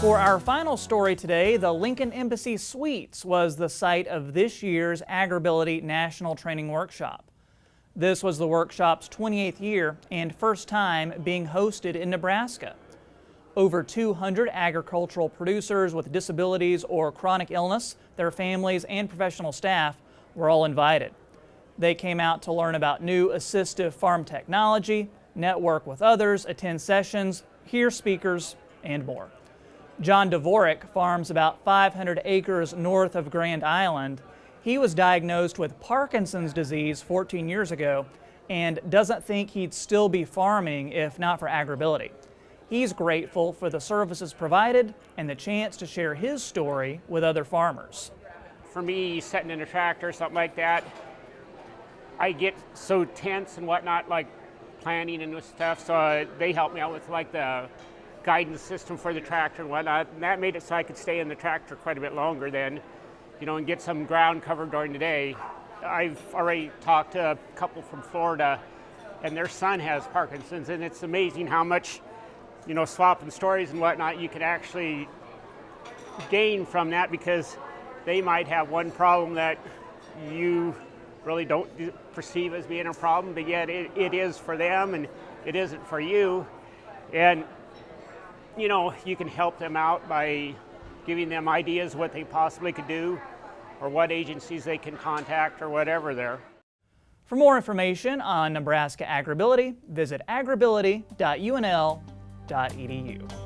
For our final story today, the Lincoln Embassy Suites was the site of this year's AgrAbility National Training Workshop. This was the workshop's 28th year and first time being hosted in Nebraska. Over 200 agricultural producers with disabilities or chronic illness, their families, and professional staff were all invited. They came out to learn about new assistive farm technology, network with others, attend sessions, hear speakers, and more. John Dvorak farms about 500 acres north of Grand Island. He was diagnosed with Parkinson's disease 14 years ago and doesn't think he'd still be farming if not for AgrAbility. He's grateful for the services provided and the chance to share his story with other farmers. For me, sitting in a tractor or something like that, I get so tense and whatnot, like planning and stuff, so they help me out with like the guidance system for the tractor and whatnot, and that made it so I could stay in the tractor quite a bit longer then, and get some ground covered during the day. I've already talked to a couple from Florida, and their son has Parkinson's, and it's amazing how much, swapping stories and whatnot you can actually gain from that, because they might have one problem that you really don't perceive as being a problem, but yet it is for them and it isn't for you. And you can help them out by giving them ideas what they possibly could do or what agencies they can contact or whatever there. For more information on Nebraska AgrAbility, visit agrability.unl.edu.